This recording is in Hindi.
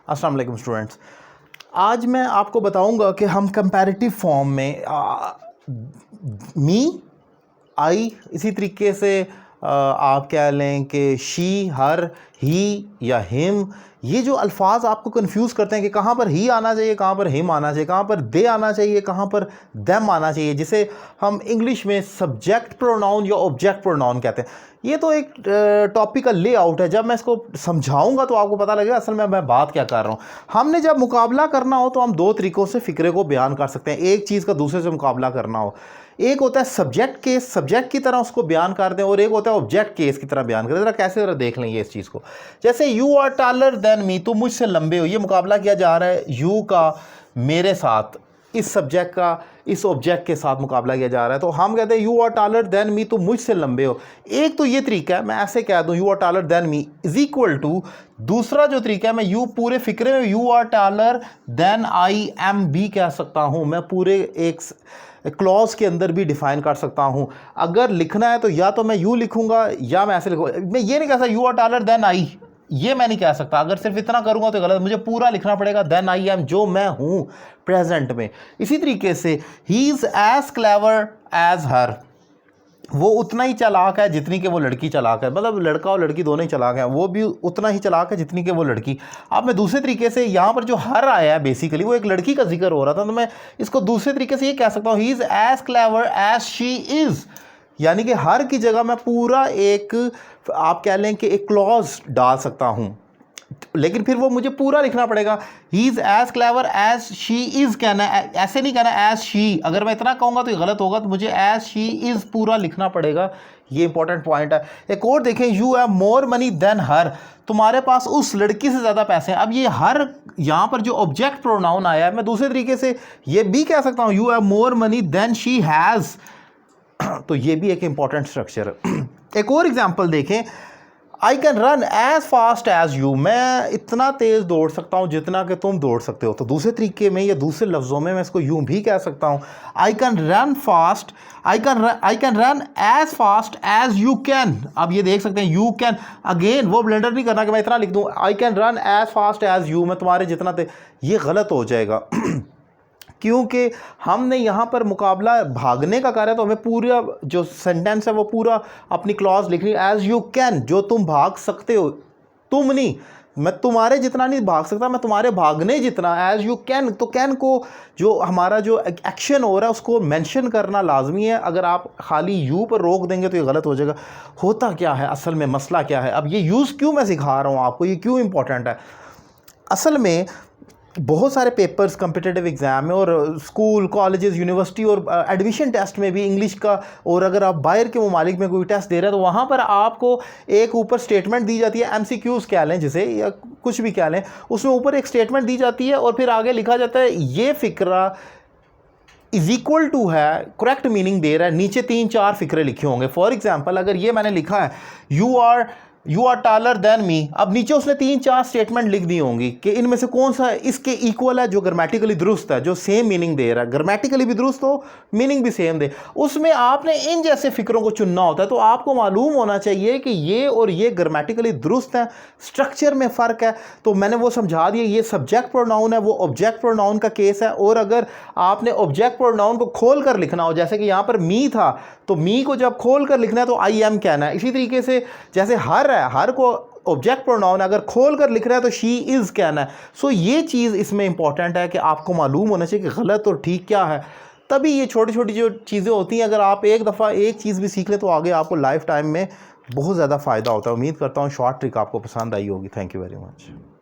अस्सलाम वालेकुम स्टूडेंट्स। आज मैं आपको बताऊंगा कि हम कंपैरेटिव फॉर्म में मी, आई, इसी तरीके से आप कह लें कि शी, हर, ही या हिम, ये जो अल्फाज आपको कंफ्यूज करते हैं कि कहाँ पर ही आना चाहिए, कहाँ पर हिम आना चाहिए, कहाँ पर दे आना चाहिए, कहाँ पर देम आना चाहिए, जिसे हम इंग्लिश में सब्जेक्ट प्रोनाउन या ऑब्जेक्ट प्रोनाउन कहते हैं। ये तो एक टॉपिक का लेआउट है। जब मैं इसको समझाऊंगा तो आपको पता लगेगा असल में मैं बात क्या कर रहा हूँ। हमने जब मुकाबला करना हो तो हम दो तरीक़ों से फ़िक्रे को बयान कर सकते हैं। एक चीज़ का दूसरे से मुकाबला करना हो, एक होता है सब्जेक्ट केस, सब्जेक्ट की तरह उसको बयान कर दें, और एक होता है ऑब्जेक्ट केस की तरह बयान करें। ज़रा कैसे ज़रा देख लेंगे इस चीज़ को। जैसे you are taller than me, तुम मुझसे लंबे हो, ये मुकाबला किया जा रहा है यू का मेरे साथ, इस सब्जेक्ट का इस ऑब्जेक्ट के साथ मुकाबला किया जा रहा है। तो हम कहते हैं you are taller than me, तुम मुझसे लंबे हो। एक तो ये तरीका है, मैं ऐसे कह दूं you are taller than me is equal to, दूसरा जो तरीका है मैं यू पूरे फिक्रे में you are taller than I am बी कह सकता हूं। मैं पूरे एक क्लॉज के अंदर भी डिफाइन कर सकता हूं। अगर लिखना है तो या तो मैं यू लिखूंगा या मैं ऐसे लिखूंगा। मैं ये नहीं कह सकता you are taller than I, ये मैं नहीं कह सकता। अगर सिर्फ इतना करूंगा तो गलत, मुझे पूरा लिखना पड़ेगा देन आई एम, जो मैं हूं प्रेजेंट में। इसी तरीके से ही is as clever as her, वो उतना ही चालाक है जितनी कि वो लड़की चालाक है। मतलब लड़का और लड़की दोनों ही चालाक हैं, वो भी उतना ही चालाक है जितनी कि वो लड़की। अब मैं दूसरे तरीके से यहाँ पर जो हर आया है बेसिकली वो एक लड़की का जिक्र हो रहा था, तो मैं इसको दूसरे तरीके से ये कह सकता हूँ he is as clever as she is, यानी कि हर की जगह मैं पूरा एक आप कह लें कि एक क्लॉज डाल सकता हूं, लेकिन फिर वो मुझे पूरा लिखना पड़ेगा। He is as clever as she is कहना है, ऐसे नहीं कहना एज शी। अगर मैं इतना कहूंगा तो ये गलत होगा, तो मुझे एज शी इज पूरा लिखना पड़ेगा। ये इंपॉर्टेंट पॉइंट है। एक और देखें, you have more money than her, तुम्हारे पास उस लड़की से ज़्यादा पैसे हैं। अब ये हर यहाँ पर जो ऑब्जेक्ट प्रोनाउन आया है, मैं दूसरे तरीके से ये भी कह सकता हूँ you have more money than she has, तो ये भी एक इंपॉर्टेंट स्ट्रक्चर है। एक और एग्जांपल देखें, I can run as fast as you, मैं इतना तेज़ दौड़ सकता हूँ जितना कि तुम दौड़ सकते हो। तो दूसरे तरीके में या दूसरे लफ्ज़ों में मैं इसको यूं भी कह सकता हूँ, I can run fast, I can run as fast as you can. अब ये देख सकते हैं यू कैन, अगेन वो ब्लेंडर नहीं करना कि मैं इतना लिख दूँ I can run as fast as you, मैं तुम्हारे जितना तेज, ये गलत हो जाएगा। क्योंकि हमने यहाँ पर मुकाबला भागने का कार्य, तो हमें पूरा जो सेंटेंस है वो पूरा अपनी क्लॉज लिखनी एज यू कैन, जो तुम भाग सकते हो। तुम नहीं, मैं तुम्हारे जितना नहीं भाग सकता, मैं तुम्हारे भागने जितना, एज यू कैन। तो कैन को जो हमारा जो एक्शन हो रहा है उसको मेंशन करना लाजमी है। अगर आप खाली यू पर रोक देंगे तो ये गलत हो जाएगा। होता क्या है असल में, मसला क्या है, अब ये यूज़ क्यों मैं सिखा रहा हूँ आपको, ये क्यों इंपॉर्टेंट है। असल में बहुत सारे पेपर्स कम्पिटिटिव एग्ज़ाम में और स्कूल, कॉलेजेस, यूनिवर्सिटी और एडमिशन टेस्ट में भी इंग्लिश का, और अगर आप बाहर के ममालिक में कोई टेस्ट दे रहे हैं तो वहाँ पर आपको एक ऊपर स्टेटमेंट दी जाती है, MCQs कह लें जिसे, या कुछ भी कह लें, उसमें ऊपर एक स्टेटमेंट दी जाती है और फिर आगे लिखा जाता है ये फ़िक्रा इज इक्वल टू है, करेक्ट मीनिंग दे रहा है, नीचे 3-4 फ़िक्रे लिखे होंगे। फॉर एग्जाम्पल अगर ये मैंने लिखा है you are taller than me, अब नीचे उसने 3-4 स्टेटमेंट लिख दी होंगी कि इनमें से कौन सा इसके इक्वल है, जो ग्रामेटिकली दुरुस्त है, जो सेम मीनिंग दे रहा है, ग्रामेटिकली भी दुरुस्त हो, मीनिंग भी सेम दे। उसमें आपने इन जैसे फिक्रों को चुनना होता है। तो आपको मालूम होना चाहिए कि ये और ये ग्रामेटिकली दुरुस्त है, स्ट्रक्चर में फ़र्क है। तो मैंने वो समझा दिया, ये सब्जेक्ट प्रोनाउन है, वो ऑब्जेक्ट प्रोनाउन का केस है। और अगर आपने ऑब्जेक्ट प्रोनाउन को खोल कर लिखना हो, जैसे कि यहाँ पर मी था, तो मी को जब खोल कर लिखना है तो आई एम कहना है। इसी तरीके से जैसे हर है, हर को ऑब्जेक्ट प्रोनाउन अगर खोल कर लिख रहा है तो शी इज़ कहना है। सो ये चीज़ इसमें इंपॉर्टेंट है कि आपको मालूम होना चाहिए कि गलत और ठीक क्या है। तभी ये छोटी छोटी जो चीज़ें होती हैं, अगर आप एक दफ़ा एक चीज़ भी सीख लें तो आगे आपको लाइफ टाइम में बहुत ज़्यादा फ़ायदा होता है। उम्मीद करता हूँ शॉर्ट ट्रिक आपको पसंद आई होगी। Thank you very much.